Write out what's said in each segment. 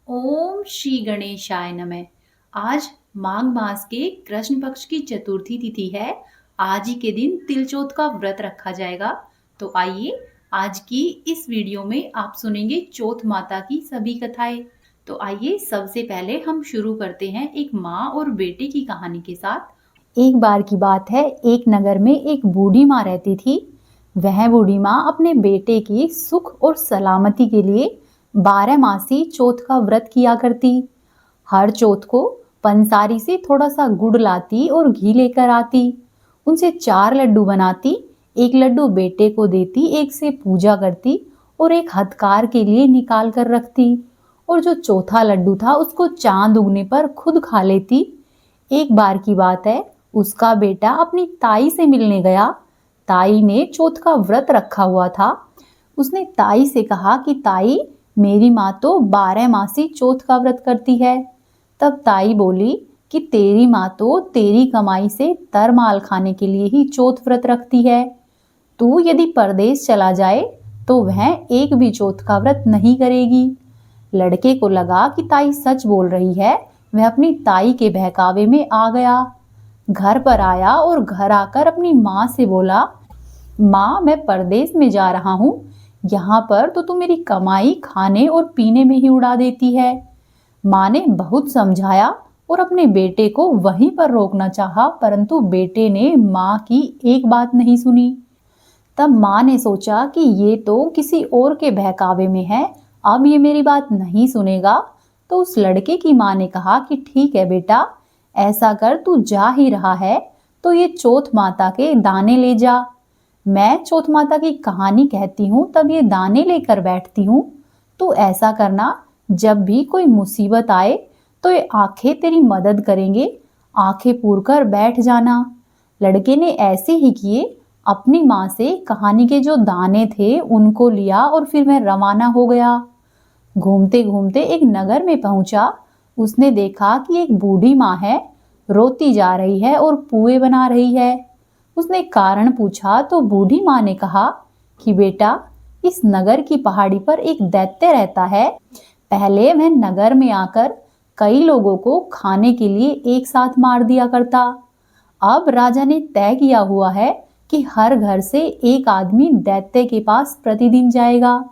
ओम श्री गणेशाय नमः। आज माघ मास के कृष्ण पक्ष की चतुर्थी तिथि है। आज ही के दिन तिलचोत का व्रत रखा जाएगा। तो आइए आज की इस वीडियो में आप सुनेंगे चौथ माता की सभी कथाएं। तो आइए सबसे पहले हम शुरू करते हैं एक माँ और बेटे की कहानी के साथ। एक बार की बात है, एक नगर में एक बूढ़ी माँ रहती थी। वह बूढ़ी माँ अपने बेटे की सुख और सलामती के लिए 12 मासी चौथ का व्रत किया करती। हर चौथ को पंसारी से थोड़ा सा गुड़ लाती और घी लेकर आती। उनसे 4 लड्डू बनाती, एक लड्डू बेटे को देती, एक से पूजा करती और एक हथकार के लिए निकाल कर रखती। और जो चौथा लड्डू था उसको चांद उगने पर खुद खा लेती। एक बार की बात है, उसका बेटा अपनी ताई से मिलने गया। ताई ने चौथ का व्रत रखा हुआ था। उसने ताई से कहा कि ताई, मेरी माँ तो 12 मासी चौथ का व्रत करती है। तब ताई बोली कि तेरी माँ तो तेरी कमाई से तरमाल खाने के लिए ही चौथ व्रत रखती है। तू यदि परदेश चला जाए तो वह एक भी चौथ का व्रत नहीं करेगी। लड़के को लगा कि ताई सच बोल रही है। वह अपनी ताई के बहकावे में आ गया। घर पर आया और घर आकर अपनी माँ से बोला, माँ, मैं परदेश में जा रहा हूँ। यहाँ पर तो तू मेरी कमाई खाने और पीने में ही उड़ा देती है। माँ ने बहुत समझाया और अपने बेटे को वहीं पर रोकना चाहा, परंतु बेटे ने माँ की एक बात नहीं सुनी। तब माँ ने सोचा कि ये तो किसी और के बहकावे में है, अब ये मेरी बात नहीं सुनेगा। तो उस लड़के की माँ ने कहा कि ठीक है बेटा, ऐसा कर, तू जा ही रहा है तो ये चौथ माता के दाने ले जा। मैं चौथ माता की कहानी कहती हूँ तब ये दाने लेकर बैठती हूँ। तो ऐसा करना, जब भी कोई मुसीबत आए तो ये आंखें तेरी मदद करेंगे। आंखें पूर कर बैठ जाना। लड़के ने ऐसे ही किए। अपनी माँ से कहानी के जो दाने थे उनको लिया और फिर वह रवाना हो गया। घूमते घूमते एक नगर में पहुंचा। उसने देखा कि एक बूढ़ी माँ है, रोती जा रही है और पुए बना रही है। उसने कारण पूछा तो बूढ़ी माँ ने कहा कि बेटा, इस नगर की पहाड़ी पर एक दैत्य रहता है। पहले वह नगर में आकर कई लोगों को खाने के लिए एक साथ मार दिया करता। अब राजा ने तय किया हुआ है कि हर घर से एक आदमी दैत्य के पास प्रतिदिन जाएगा।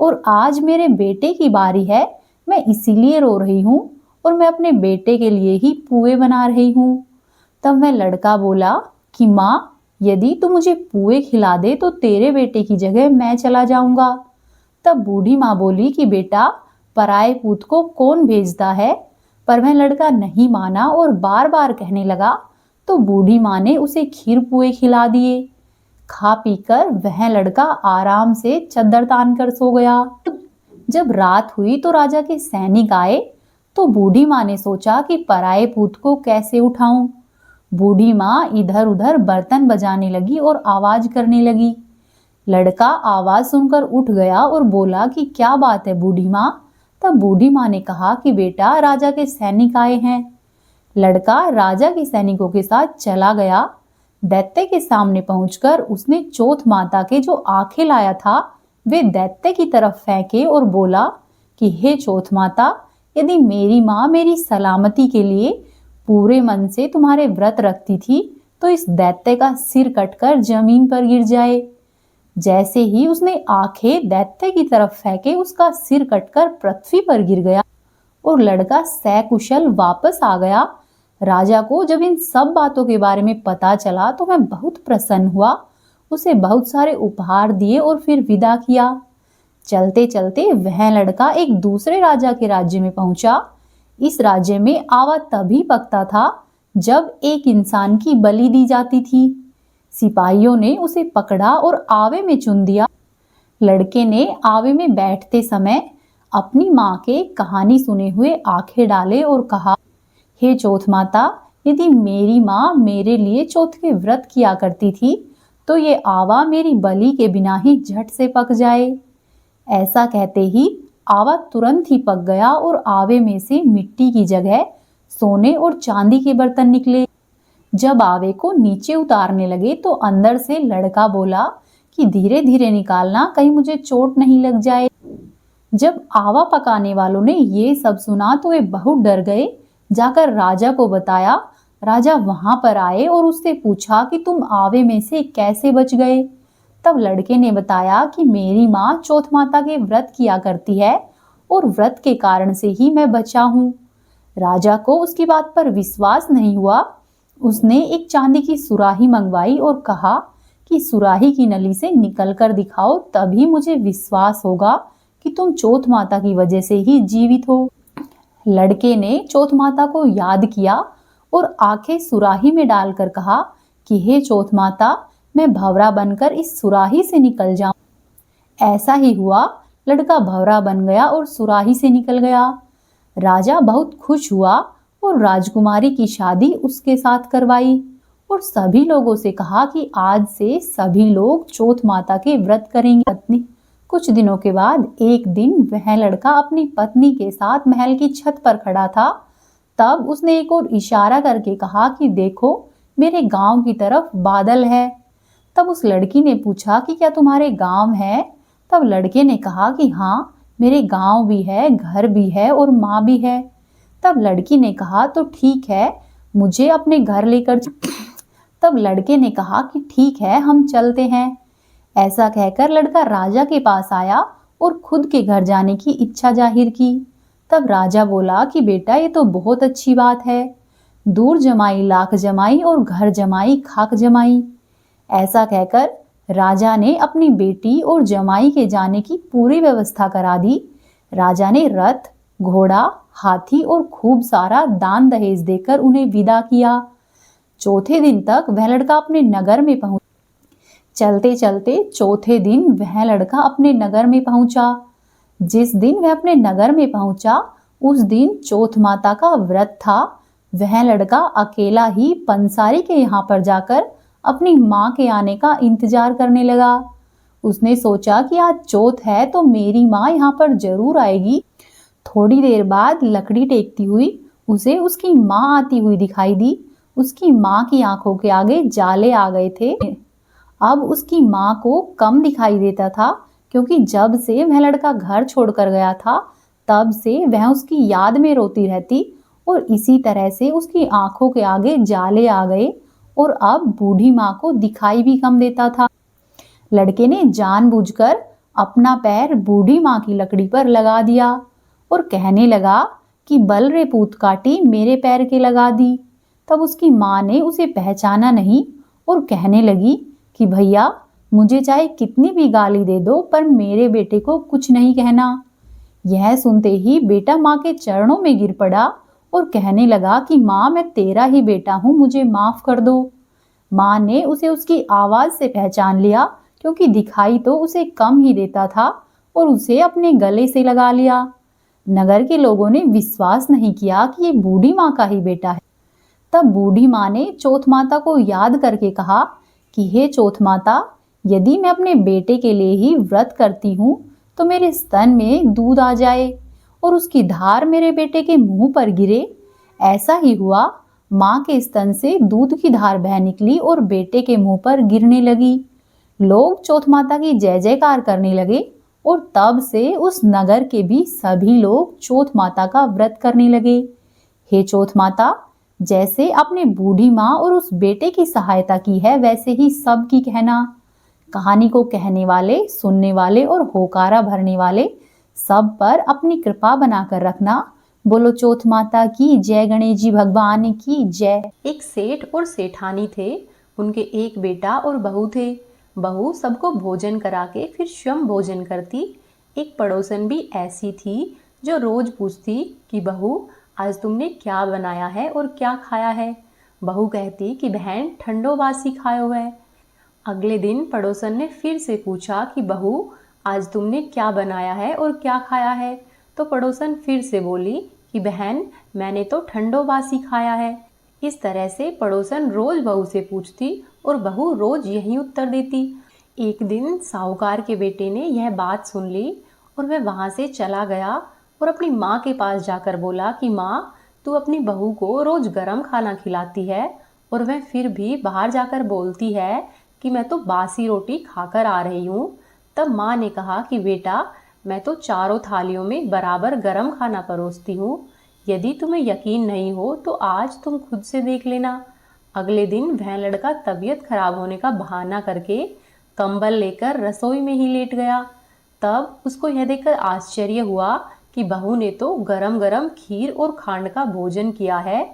और आज मेरे बेटे की बारी है, मैं इसीलिए रो रही हूँ और मैं अपने बेटे के लिए ही पुए बना रही हूँ। तब वह लड़का बोला कि माँ, यदि तू मुझे पुए खिला दे तो तेरे बेटे की जगह मैं चला जाऊंगा। तब बूढ़ी माँ बोली कि बेटा, पराए पूत को कौन भेजता है। पर वह लड़का नहीं माना और बार बार कहने लगा। तो बूढ़ी माँ ने उसे खीर पुए खिला दिए। खा पीकर वह लड़का आराम से चद्दर तान कर सो गया। जब रात हुई तो राजा के सैनिक आए। तो बूढ़ी माँ ने सोचा कि पराए पूत को कैसे उठाऊं। बूढ़ी माँ इधर उधर बर्तन बजाने लगी और आवाज करने लगी। लड़का आवाज सुनकर उठ गया और बोला कि क्या बात है बूढ़ी माँ। तब बूढ़ी माँ ने कहा कि बेटा, राजा के सैनिक आए हैं। लड़का राजा के सैनिकों के साथ चला गया। दैत्य के सामने पहुंचकर उसने चौथ माता के जो आंखें लाया था वे दैत्य की तरफ फेंके और बोला कि हे चौथ माता, यदि मेरी माँ मेरी सलामती के लिए पूरे मन से तुम्हारे व्रत रखती थी तो इस दैत्य का सिर कटकर जमीन पर गिर जाए। जैसे ही उसने आंखें दैत्य की तरफ फेंके, उसका सिर कटकर पृथ्वी पर गिर गया और लड़का सकुशल वापस आ गया। राजा को जब इन सब बातों के बारे में पता चला तो वह बहुत प्रसन्न हुआ। उसे बहुत सारे उपहार दिए और फिर विदा किया। चलते चलते वह लड़का एक दूसरे राजा के राज्य में पहुंचा। इस राज्य में आवा तभी पकता था जब एक इंसान की बलि दी जाती थी। सिपाहियों ने उसे पकड़ा और आवे में चुन दिया। लड़के ने आवे में बैठते समय अपनी माँ के कहानी सुने हुए आंखें डाले और कहा, हे चौथ माता, यदि मेरी माँ मेरे लिए चौथ के व्रत किया करती थी तो ये आवा मेरी बलि के बिना ही झट से पक जाए। ऐसा कहते ही आवा तुरंत ही पक गया और आवे में से मिट्टी की जगह सोने और चांदी के बर्तन निकले। जब आवे को नीचे उतारने लगे तो अंदर से लड़का बोला कि धीरे धीरे निकालना, कहीं मुझे चोट नहीं लग जाए। जब आवा पकाने वालों ने ये सब सुना तो वे बहुत डर गए। जाकर राजा को बताया। राजा वहां पर आए और उससे पूछा कि तुम आवे में से कैसे बच गए। तब लड़के ने बताया कि मेरी माँ चौथ माता के व्रत किया करती है और व्रत के कारण से ही मैं बचा हूँ। राजा को उसकी बात पर विश्वास नहीं हुआ। उसने एक चांदी की सुराही मंगवाई और कहा कि सुराही की नली से निकल कर दिखाओ, तभी मुझे विश्वास होगा कि तुम चौथ माता की वजह से ही जीवित हो। लड़के ने चौथ माता को याद किया और आंखें सुराही में डालकर कहा कि हे चौथ माता, मैं भंवरा बनकर इस सुराही से निकल जाऊं। ऐसा ही हुआ। लड़का भंवरा बन गया और सुराही से निकल गया। राजा बहुत खुश हुआ और राजकुमारी की शादी उसके साथ करवाई और सभी लोगों से कहा कि आज से सभी लोग चौथ माता के व्रत करेंगे। पत्नी कुछ दिनों के बाद एक दिन वह लड़का अपनी पत्नी के साथ महल की छत पर खड़ा था। तब उसने एक और इशारा करके कहा कि देखो, मेरे गांव की तरफ बादल है। तब उस लड़की ने पूछा कि क्या तुम्हारे गांव है? तब लड़के ने कहा कि हाँ, मेरे गांव भी है, घर भी है और माँ भी है। तब लड़की ने कहा तो ठीक है, मुझे अपने घर लेकर। तब लड़के ने कहा कि ठीक है, हम चलते हैं। ऐसा कहकर लड़का राजा के पास आया और खुद के घर जाने की इच्छा जाहिर की। तब राजा बोला कि बेटा, ये तो बहुत अच्छी बात है। दूर जमाई लाख जमाई और घर जमाई खाक जमाई। ऐसा कहकर राजा ने अपनी बेटी और जमाई के जाने की पूरी व्यवस्था करा दी। राजा ने रथ, घोड़ा, हाथी और खूब सारा दान दहेज देकर उन्हें विदा किया। चौथे दिन तक वह लड़का अपने नगर में पहुंचा। चलते चलते चौथे दिन वह लड़का अपने नगर में पहुंचा। जिस दिन वह अपने नगर में पहुंचा उस दिन चौथ माता का व्रत था। वह लड़का अकेला ही पंसारी के यहाँ पर जाकर अपनी माँ के आने का इंतजार करने लगा। उसने सोचा कि आज चौथ है तो मेरी माँ यहाँ पर जरूर आएगी। थोड़ी देर बाद लकड़ी टेकती हुई उसे उसकी माँ आती हुई दिखाई दी। उसकी माँ की आंखों के आगे जाले आ गए थे। अब उसकी माँ को कम दिखाई देता था, क्योंकि जब से वह लड़का घर छोड़कर गया था तब से वह उसकी याद में रोती रहती और इसी तरह से उसकी आंखों के आगे जाले आ गए और अब बूढ़ी माँ को दिखाई भी कम देता था। लड़के ने जानबूझकर अपना पैर बूढ़ी माँ की लकड़ी पर लगा दिया और कहने लगा कि बल रे पूत काटी, मेरे पैर के लगा दी। तब उसकी माँ ने उसे पहचाना नहीं और कहने लगी कि भैया, मुझे चाहे कितनी भी गाली दे दो पर मेरे बेटे को कुछ नहीं कहना। यह सुनते ही बेटा माँ के चरणों में गिर पड़ा और कहने लगा कि माँ, मैं तेरा ही बेटा हूँ, मुझे माफ कर दो। माँ ने उसे उसकी आवाज से पहचान लिया, क्योंकि दिखाई तो उसे कम ही देता था, और उसे अपने गले से लगा लिया। नगर के लोगों ने विश्वास नहीं किया कि ये बूढ़ी माँ का ही बेटा है। तब बूढ़ी माँ ने चौथ माता को याद करके कहा कि हे चौथ माता, यदि मैं अपने बेटे के लिए ही व्रत करती हूँ तो मेरे स्तन में दूध आ जाए और उसकी धार मेरे बेटे के मुंह पर गिरे। ऐसा ही हुआ। माँ के स्तन से दूध की धार बह निकली और बेटे के मुंह पर गिरने लगी। लोग चौथ माता की जय जयकार करने लगे और तब से उस नगर के भी सभी लोग चौथ माता का व्रत करने लगे। हे चौथ माता, जैसे आपने बूढ़ी माँ और उस बेटे की सहायता की है, वैसे ही सबकी कहना। कहानी को कहने वाले, सुनने वाले और होकारा भरने वाले सब पर अपनी कृपा बनाकर रखना। बोलो चौथ माता की जय, गणेश जी भगवान की जय। एक सेठ और सेठानी थे। उनके एक बेटा और बहू थे। बहू सबको भोजन करा के फिर स्वयं भोजन करती। एक पड़ोसन भी ऐसी थी जो रोज पूछती कि बहू, आज तुमने क्या बनाया है और क्या खाया है। बहू कहती कि बहन, ठंडो बासी खायो है। अगले दिन पड़ोसन ने फिर से पूछा कि बहू, आज तुमने क्या बनाया है और क्या खाया है। तो पड़ोसन फिर से बोली कि बहन, मैंने तो ठंडो बासी खाया है। इस तरह से पड़ोसन रोज बहू से पूछती और बहू रोज यही उत्तर देती। एक दिन साहूकार के बेटे ने यह बात सुन ली और वह वहां से चला गया और अपनी माँ के पास जाकर बोला कि माँ, तू अपनी बहू को रोज गरम खाना खिलाती है और वह फिर भी बाहर जाकर बोलती है कि मैं तो बासी रोटी खाकर आ रही हूँ। तब माँ ने कहा कि बेटा, मैं तो चारों थालियों में बराबर गरम खाना परोसती हूँ। यदि तुम्हें यकीन नहीं हो तो आज तुम खुद से देख लेना। अगले दिन वह लड़का तबीयत खराब होने का बहाना करके कंबल लेकर रसोई में ही लेट गया। तब उसको यह देखकर आश्चर्य हुआ कि बहू ने तो गरम गरम खीर और खांड का भोजन किया है।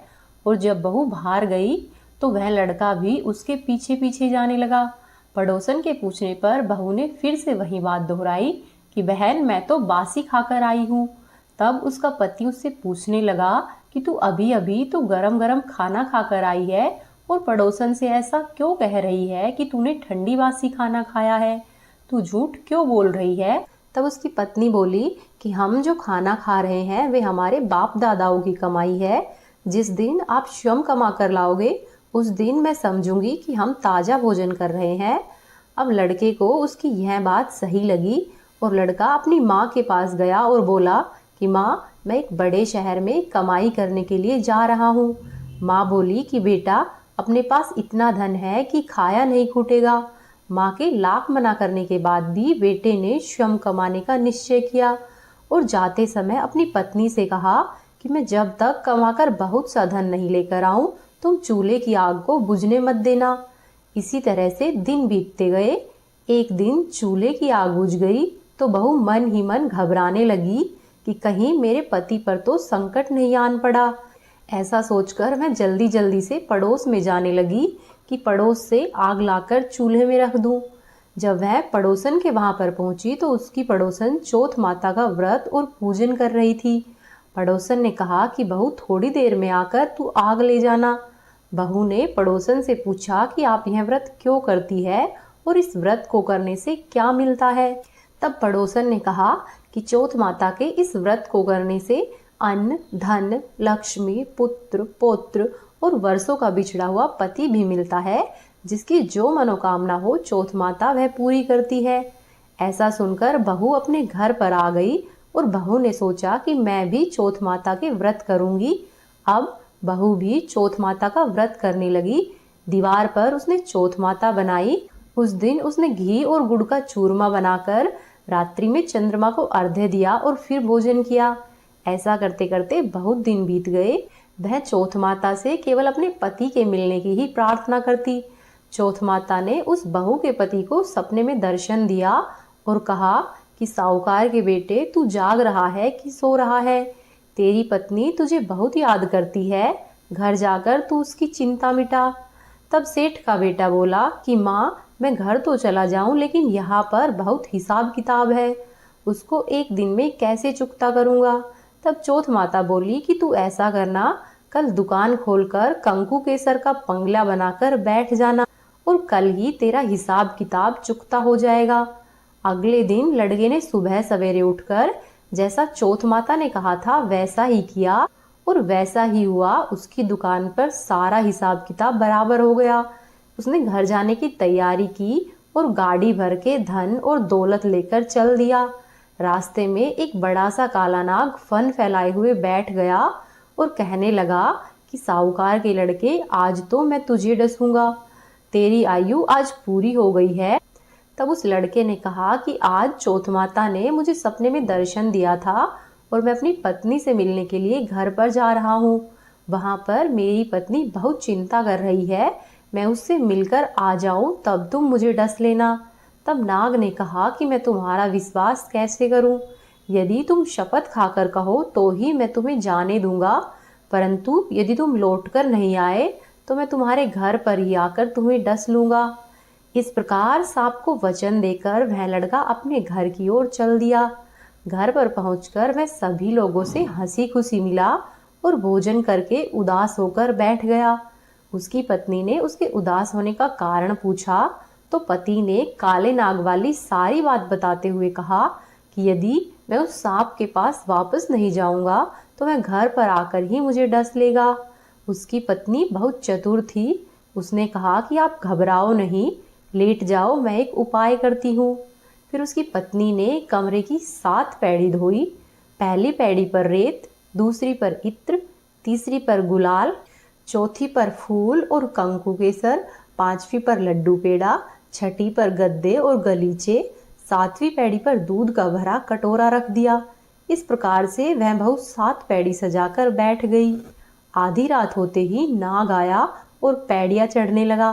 और जब बहू बाहर गई तो वह लड़का भी उसके पीछे पीछे जाने लगा। पड़ोसन के पूछने पर बहू ने फिर से वही बात दोहराई कि बहन, मैं तो बासी खाकर आई हूँ। तब उसका पति उससे पूछने लगा कि तू अभी अभी तो गरम गरम खाना खाकर आई है और पड़ोसन से ऐसा क्यों कह रही है कि तूने ठंडी बासी खाना खाया है? तू झूठ क्यों बोल रही है? तब उसकी पत्नी बोली कि हम जो खाना खा रहे हैं वे हमारे बाप दादाओं की कमाई है। जिस दिन आप श्रम कमा कर लाओगे उस दिन मैं समझूंगी कि हम ताज़ा भोजन कर रहे हैं। अब लड़के को उसकी यह बात सही लगी और लड़का अपनी माँ के पास गया और बोला कि माँ, मैं एक बड़े शहर में कमाई करने के लिए जा रहा हूँ। माँ बोली कि बेटा, अपने पास इतना धन है कि खाया नहीं छूटेगा। माँ के लाख मना करने के बाद भी बेटे ने श्रम कमाने का निश्चय किया और जाते समय अपनी पत्नी से कहा कि मैं जब तक कमाकर बहुत सा धन नहीं लेकर आऊं तुम चूल्हे की आग को बुझने मत देना। इसी तरह से दिन बीतते गए। एक दिन चूल्हे की आग बुझ गई तो बहू मन ही मन घबराने लगी कि कहीं मेरे पति पर तो संकट नहीं आन पड़ा। ऐसा सोचकर मैं जल्दी जल्दी से पड़ोस में जाने लगी कि पड़ोस से आग लाकर चूल्हे में रख दूं। जब वह पड़ोसन के वहां पर पहुंची तो उसकी पड़ोसन चौथ माता का व्रत और पूजन कर रही थी। पड़ोसन ने कहा कि बहू, थोड़ी देर में आकर तू आग ले जाना। बहू ने पड़ोसन से पूछा कि आप यह व्रत क्यों करती है और इस व्रत को करने से क्या मिलता है? तब पड़ोसन ने कहा कि चौथ माता के इस व्रत को करने से अन्न, धन, लक्ष्मी, पुत्र, पौत्र और वर्षों का बिछड़ा हुआ पति भी मिलता है। जिसकी जो मनोकामना हो चौथ माता वह पूरी करती है। ऐसा सुनकर बहू अपने घर पर आ गई और बहू ने सोचा कि मैं भी चौथ माता के व्रत करूंगी। अब बहू भी चौथ माता का व्रत करने लगी। दीवार पर उसने चौथ माता बनाई। उस दिन उसने घी और गुड़ का चूरमा बनाकर रात्रि में चंद्रमा को अर्घ्य दिया और फिर भोजन किया। ऐसा करते करते बहुत दिन बीत गए। वह चौथ माता से केवल अपने पति के मिलने की ही प्रार्थना करती। चौथ माता ने उस बहू के पति को सपने में दर्शन दिया और कहा कि साहूकार के बेटे, तू जाग रहा है कि सो रहा है? तेरी पत्नी तुझे बहुत याद करती है। घर जाकर तू उसकी चिंता मिटा। तब सेठ का बेटा बोला कि माँ, मैं घर तो चला जाऊं लेकिन यहाँ पर बहुत हिसाब किताब है, उसको एक दिन में कैसे चुकता करूँगा? तब चौथ माता बोली कि तू ऐसा करना, कल दुकान खोलकर कंकु केसर का पंगला बनाकर बैठ जाना और कल ही तेरा हिसाब किताब चुकता हो जाएगा। अगले दिन लड़के ने सुबह सवेरे उठकर जैसा चौथ माता ने कहा था वैसा ही किया और वैसा ही हुआ। उसकी दुकान पर सारा हिसाब किताब बराबर हो गया। उसने घर जाने की तैयारी की और गाड़ी भर के धन और दौलत लेकर चल दिया। रास्ते में एक बड़ा सा काला नाग फन फैलाए हुए बैठ गया और कहने लगा कि साहूकार के लड़के, आज तो मैं तुझे डसूंगा, तेरी आयु आज पूरी हो गई है। तब उस लड़के ने कहा कि आज चौथ माता ने मुझे सपने में दर्शन दिया था और मैं अपनी पत्नी से मिलने के लिए घर पर जा रहा हूँ। वहाँ पर मेरी पत्नी बहुत चिंता कर रही है, मैं उससे मिलकर आ जाऊँ तब तुम मुझे डस लेना। तब नाग ने कहा कि मैं तुम्हारा विश्वास कैसे करूं? यदि तुम शपथ खाकर कहो तो ही मैं तुम्हें जाने दूंगा, परंतु यदि तुम लौटकर नहीं आए तो मैं तुम्हारे घर पर ही आकर तुम्हें डस लूंगा। इस प्रकार सांप को वचन देकर वह लड़का अपने घर की ओर चल दिया। घर पर पहुंचकर वह सभी लोगों से हंसी खुशी मिला और भोजन करके उदास होकर बैठ गया। उसकी पत्नी ने उसके उदास होने का कारण पूछा तो पति ने काले नाग वाली सारी बात बताते हुए कहा कि यदि मैं उस सांप के पास वापस नहीं जाऊंगा तो वह घर पर आकर ही मुझे डस लेगा। उसकी पत्नी बहुत चतुर थी। उसने कहा कि आप घबराओ नहीं, लेट जाओ, मैं एक उपाय करती हूँ। फिर उसकी पत्नी ने कमरे की 7 पैड़ी धोई। पहली पैड़ी पर रेत, दूसरी पर इत्र, तीसरी पर गुलाल, चौथी पर फूल और कंकु केसर, 5वीं पर लड्डू पेड़ा, छठी पर गद्दे और गलीचे, 7वीं पैड़ी पर दूध का भरा कटोरा रख दिया। इस प्रकार से वह बहू 7 पैड़ी सजाकर बैठ गई। आधी रात होते ही नाग आया और पैड़ियां चढ़ने लगा।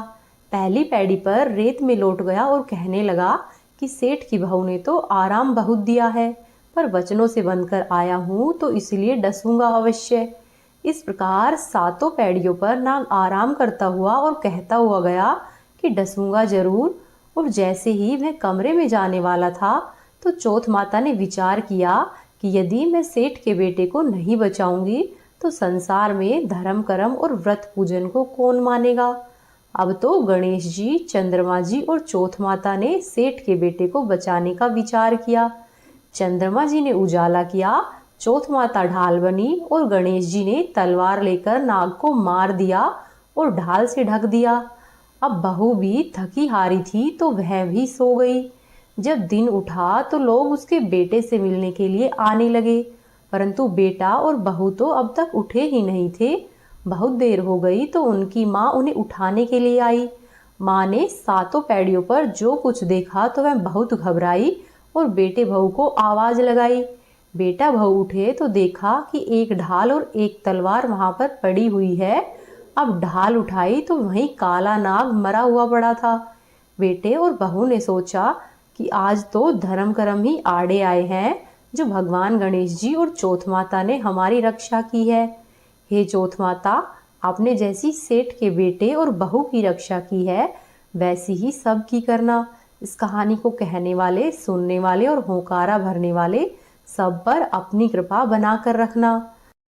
पहली पैड़ी पर रेत में लौट गया और कहने लगा कि सेठ की बहू ने तो आराम बहुत दिया है, पर वचनों से बनकर आया हूँ तो इसलिए डसूंगा अवश्य। इस प्रकार 7 पैड़ियों पर नाग आराम करता हुआ और कहता हुआ गया कि डसूंगा जरूर। और जैसे ही वह कमरे में जाने वाला था तो चौथ माता ने विचार किया कि यदि मैं सेठ के बेटे को नहीं बचाऊंगी तो संसार में धर्म कर्म और व्रत पूजन को कौन मानेगा। अब तो गणेश जी, चंद्रमा जी और चौथ माता ने सेठ के बेटे को बचाने का विचार किया। चंद्रमा जी ने उजाला किया, चौथ माता ढाल बनी और गणेश जी ने तलवार लेकर नाग को मार दिया और ढाल से ढक दिया। अब बहू भी थकी हारी थी तो वह भी सो गई। जब दिन उठा तो लोग उसके बेटे से मिलने के लिए आने लगे, परंतु बेटा और बहू तो अब तक उठे ही नहीं थे। बहुत देर हो गई तो उनकी माँ उन्हें उठाने के लिए आई। माँ ने 7 पैड़ियों पर जो कुछ देखा तो वह बहुत घबराई और बेटे बहू को आवाज लगाई। बेटा बहू उठे तो देखा कि एक ढाल और एक तलवार वहां पर पड़ी हुई है। अब ढाल उठाई तो वहीं काला नाग मरा हुआ पड़ा था। बेटे और बहू ने सोचा कि आज तो धर्म कर्म ही आड़े आए हैं, जो भगवान गणेश जी और चौथ माता ने हमारी रक्षा की है। हे चौथ माता, आपने जैसी सेठ के बेटे और बहू की रक्षा की है वैसी ही सब की करना। इस कहानी को कहने वाले, सुनने वाले और होकारा भरने वाले सब पर अपनी कृपा बनाकर रखना।